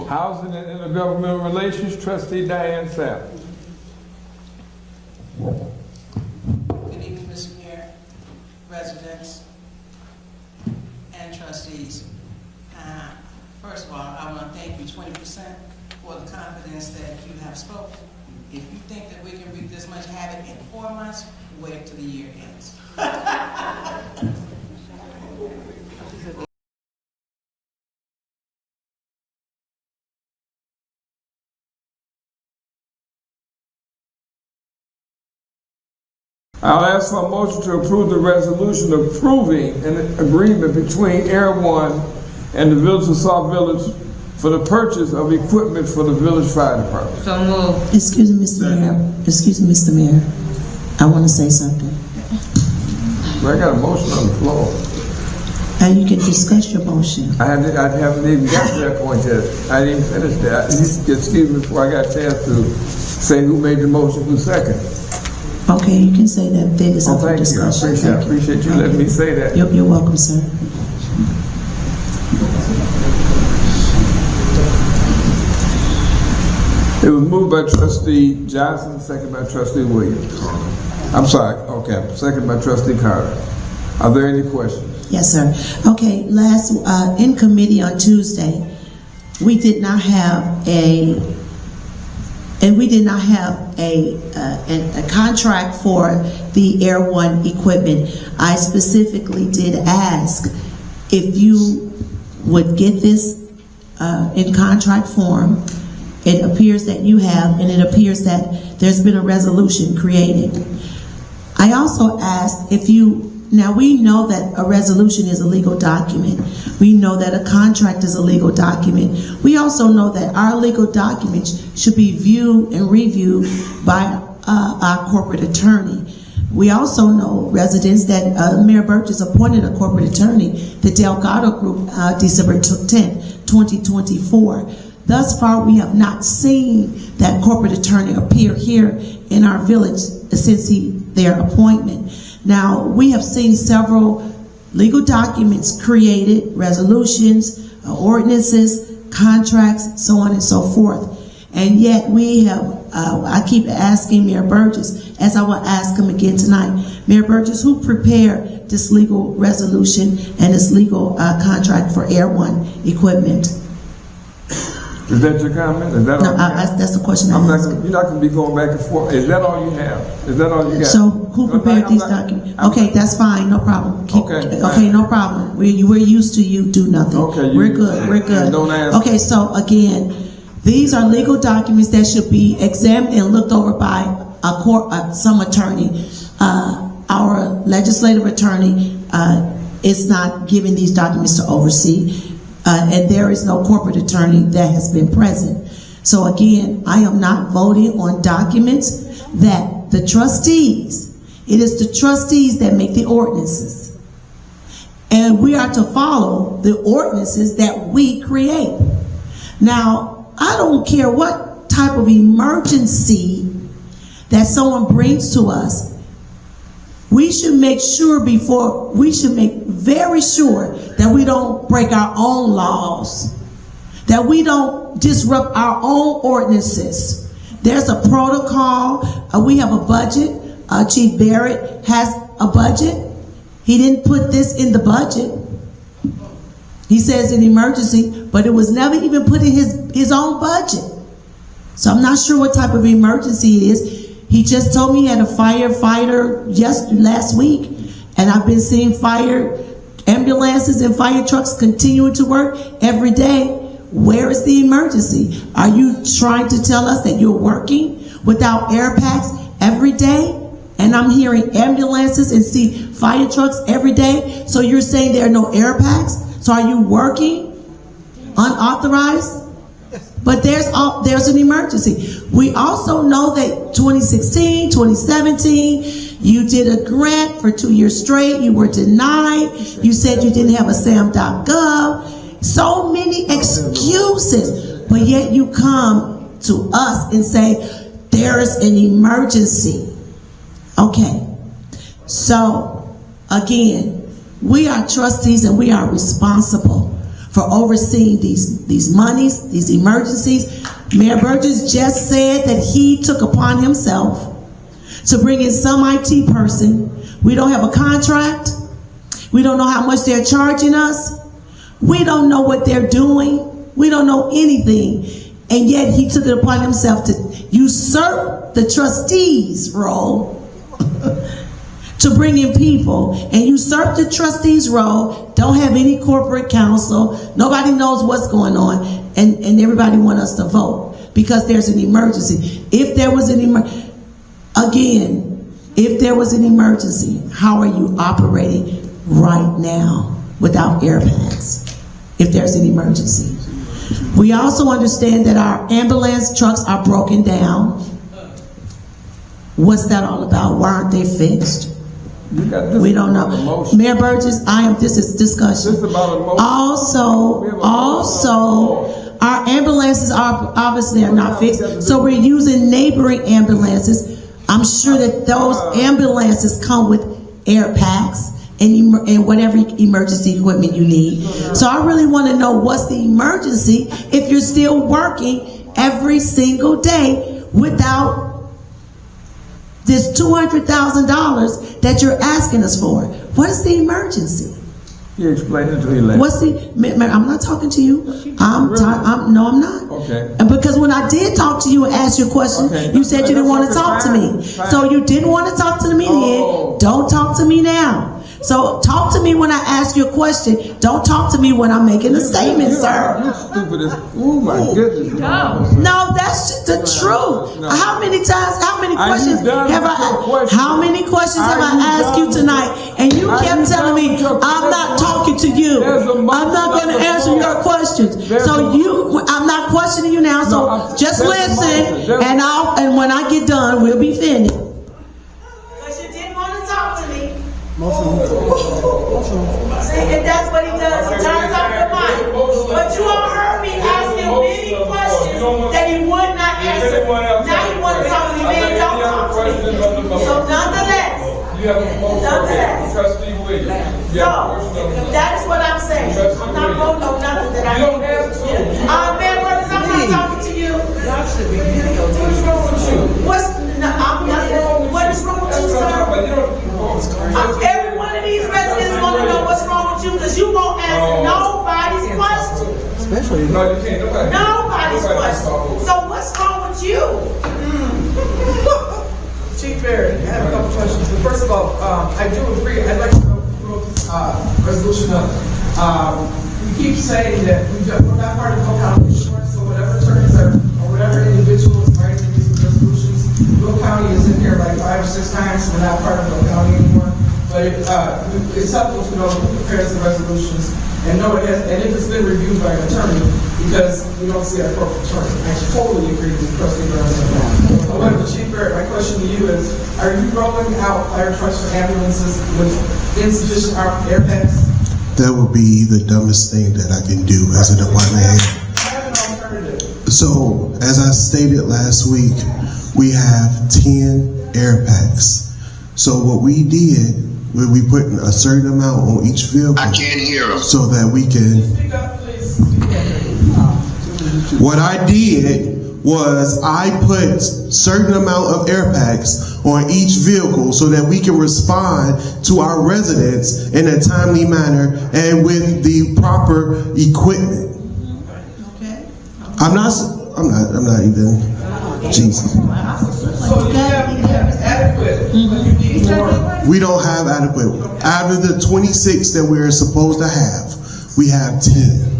Housing and Intergovernmental Relations, Trustee Diane Sapp. Good evening, Mr. Mayor, residents, and trustees. First of all, I want to thank you 20% for the confidence that you have spoken. If you think that we can wreak this much havoc in 4 months, wait till the year ends. I'll ask for a motion to approve the resolution approving an agreement between Air One and the Village of Sauk Village for the purchase of equipment for the Village Fire Department. So moved. Excuse me, Mr. Mayor. Excuse me, Mr. Mayor. I want to say something. I got a motion on the floor. And you can discuss your motion. I haven't even got to that point yet. I didn't even finish that. Excuse me before I got a chance to say who made the motion, who seconded. Okay, you can say that. Figures Oh, up for thank you. discussion. I appreciate you letting me say that. You're welcome, sir. It was moved by Trustee Johnson, second by Trustee Williams. I'm sorry, okay, second by Trustee Carter. Are there any questions? Yes, sir. Okay, in committee on Tuesday, we did not have a contract for the Air One equipment. I specifically did ask if you would get this in contract form. It appears that you have, and it appears that there's been a resolution created. I also asked if now we know that a resolution is a legal document. We know that a contract is a legal document. We also know that our legal documents should be viewed and reviewed by our corporate attorney. We also know, residents, that Mayor Burgess appointed a corporate attorney, the Delgado Group, December 10th, 2024. Thus far, we have not seen that corporate attorney appear here in our village since their appointment. Now, we have seen several legal documents created, resolutions, ordinances, contracts, so on and so forth. And yet we have, I keep asking Mayor Burgess, as I will ask him again tonight, Mayor Burgess, who prepared this legal resolution and this legal contract for Air One equipment? Is that your comment? Is that all? No, that's the question you're not going to be going back and forth. Is that all you have? Is that all you got? So who prepared these documents? Okay, that's fine, no problem. Okay, no problem. We're used to you do nothing. Okay, we're good. We're good. Don't ask. Okay, so again, these are legal documents that should be examined and looked over by some attorney. Our legislative attorney is not giving these documents to oversee. And there is no corporate attorney that has been present. So again, I am not voting on documents that the trustees, it is the trustees that make the ordinances. And we are to follow the ordinances that we create. Now, I don't care what type of emergency that someone brings to us. We should make very sure that we don't break our own laws, that we don't disrupt our own ordinances. There's a protocol. We have a budget. Chief Barrett has a budget. He didn't put this in the budget. He says an emergency, but it was never even put in his own budget. So I'm not sure what type of emergency it is. He just told me he had a firefighter last week, and I've been seeing fire ambulances and fire trucks continuing to work every day. Where is the emergency? Are you trying to tell us that you're working without air packs every day? And I'm hearing ambulances and see fire trucks every day. So you're saying there are no air packs? So are you working unauthorized? But there's an emergency. We also know that 2016, 2017, you did a grant for 2 years straight. You were denied. You said you didn't have a SAM.gov. So many excuses. But yet you come to us and say, there is an emergency. Okay. So, again, we are trustees and we are responsible for overseeing these monies, these emergencies. Mayor Burgess just said that he took upon himself to bring in some IT person. We don't have a contract. We don't know how much they're charging us. We don't know what they're doing. We don't know anything. And yet he took it upon himself to usurp the trustees' role to bring in people and usurp the trustees' role. Don't have any corporate counsel. Nobody knows what's going on. And everybody wants us to vote because there's an emergency. If there was an if there was an emergency, how are you operating right now without air pads if there's an emergency? We also understand that our ambulance trucks are broken down. What's that all about? Why aren't they fixed? We don't know. Mayor Burgess, this is discussion. This is about emotion. Also, our ambulances are obviously not fixed, so we're using neighboring ambulances. I'm sure that those ambulances come with air packs and whatever emergency equipment you need. So I really want to know what's the emergency if you're still working every single day without this $200,000 that you're asking us for. What is the emergency? You explained it to you later. I'm not talking to you. No, I'm not. Okay. And because when I did talk to you and asked you a question, you said you didn't want to talk to me. So you didn't want to talk to me then. Don't talk to me now. So talk to me when I ask you a question. Don't talk to me when I'm making a statement, sir. You're stupid as, oh my goodness. No, that's just the truth. No. How many questions have I asked you tonight? And you kept telling me, I'm not talking to you. I'm not going to answer your questions. I'm not questioning you now, so just listen, and when I get done, we'll be finished. Because you didn't want to talk to me. And that's what he does. He turns off the mic. But you all heard me ask him many questions that he would not answer. Now you want to talk to me, man, don't talk to me. So nonetheless, that is what I'm saying. I'm not voting on nothing that I don't have to. Man, brothers, I'm not talking to you. What is wrong with you? What is wrong with you, sir? Every one of these residents want to know what's wrong with you because you won't answer nobody's question. Nobody's question. So what's wrong with you? Chief Barry, I have a couple questions. First of all, I do agree. I'd like to know who wrote this resolution up. We keep saying that we're not part of the Will County Insurance, so whatever attorneys or whatever individuals writing these resolutions, Will County is in here like 5 or 6 times. We're not part of Will County anymore. But it's helpful to know who prepares the resolutions and know it has, and if it's been reviewed by an attorney, because we don't see a corporate attorney. I totally agree with Trustee Burns on that. However, Chief Barrett, my question to you is, are you rolling out fire trucks for ambulances with insufficient air packs? That would be the dumbest thing that I can do as a department head. I have an alternative. So, as I stated last week, we have 10 air packs. So what we did, we put a certain amount on each vehicle. I can't hear him. So that we can. Speak up, please. What I did was I put certain amount of air packs on each vehicle so that we can respond to our residents in a timely manner and with the proper equipment. Okay. I'm not even. Jesus. So you have adequate, but you need more. We don't have adequate. Out of the 26 that we're supposed to have, we have 10.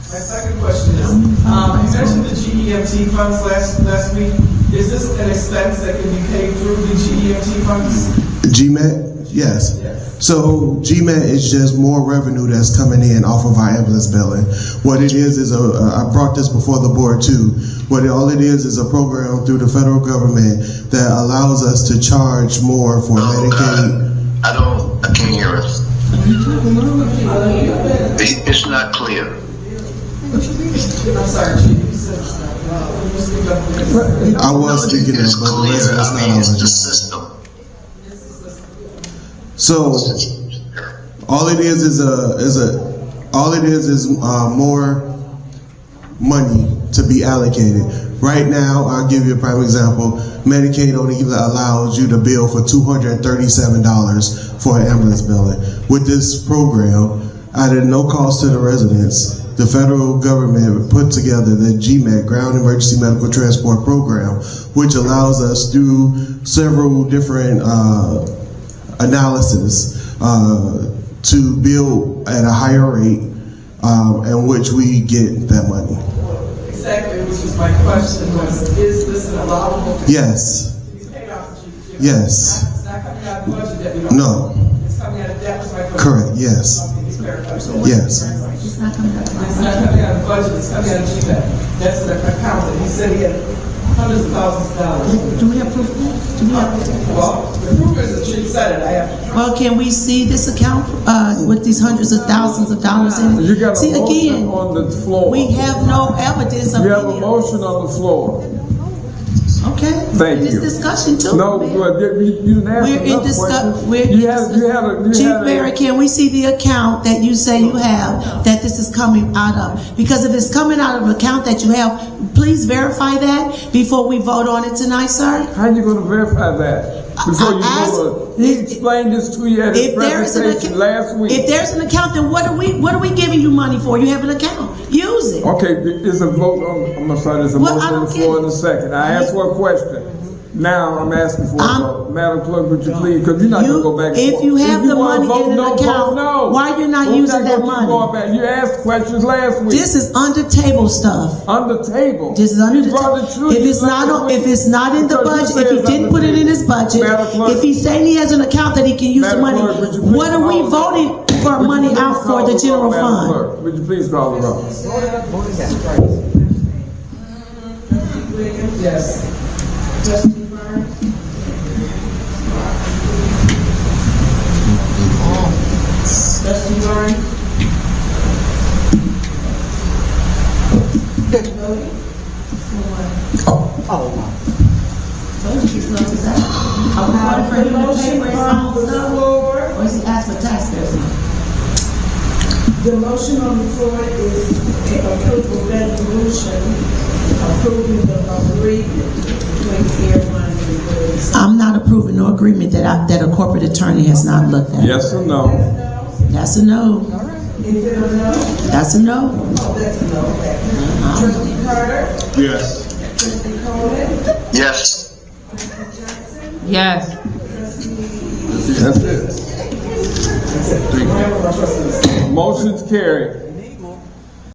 My second question is, you mentioned the GEMT funds last week. Is this an expense that can be paid through the GEMT funds? GMET? Yes. So GMET is just more revenue that's coming in off of our ambulance billing. What it is I brought this before the board too. All it is a program through the federal government that allows us to charge more for Medicaid. I can't hear us. It's not clear. I'm sorry, Chief. You said I was speaking It's of, but the clear. rest of us I not mean, it's on the it. system. So all it is a All it is more money to be allocated. Right now, I'll give you a prime example. Medicaid only allows you to bill for $237 for an ambulance billing. With this program, at no cost to the residents, the federal government put together the GMAT, Ground Emergency Medical Transport Program, which allows us through several different analysis to bill at a higher rate in which we get that money. Exactly, which is my question, is this an allowable? Yes. It's paid off the GMAT. Yes. It's not coming out of the budget that we don't. No. It's coming out of, that was my question. Correct. Yes. Okay, it's clarified. Yes. It's not coming out of the budget, it's coming out of GMAT. That's an account that he said he had hundreds of thousands of dollars. Do we approve that? Do we approve that? Well, the proof is that she said it, I have to. Well, can we see this account with these hundreds of thousands of dollars in it? You got a See, motion again, on the floor. we have no evidence of You have any a of motion on the floor. this. Okay? Thank This you. discussion too. No, man. but you didn't ask We're in enough discuss, questions. Chief Mayor, can we see the account that you say you have, that this is coming out of? Because if it's coming out of an account that you have, please verify that before we vote on it tonight, sir. How you gonna verify that? Before you vote? He explained this to you at his If there is an presentation last week. if there's an account, then what are we giving you money for? You have an account. Use it. Okay, there's a vote on, I'm gonna start, there's a Well, I motion on the don't floor get in it. a second. I asked for a question. Now I'm asking for a vote. Madam Clerk, would you please, because you're not gonna go back and If forth. you have the wanna money vote in an no, account, vote no. why you're not We're using gonna that keep money? going back. You asked questions last week. This is under table stuff. On the table. This is under You the brought table. it to If you it's not last on, week. if it's not in the Because you budget, said if he it's on didn't the put it in table. his budget, Madam Clerk. if he's saying he has an account that he can use the Madam money, Clerk, would you please what are we call the roll? voting for Would you money please out call for the roll, general Madam fund? Clerk? Would you please call the roll? Yes. Trustee Burns? Trustee Burns? Are we voting for him to pay for his own stuff? Or is he asking for taxpayers' money? The motion on the floor is to approve a resolution approving the agreement between Airline and the Trustees. I'm not approving no agreement that a corporate attorney has not looked at. Yes or no? That's a no. Is it a no? That's a no. Oh, that's a no. Okay. Trustee Carter? Yes. Trustee Coleman? Yes. Trustee Johnson? Yes. That's it. Motion's carried.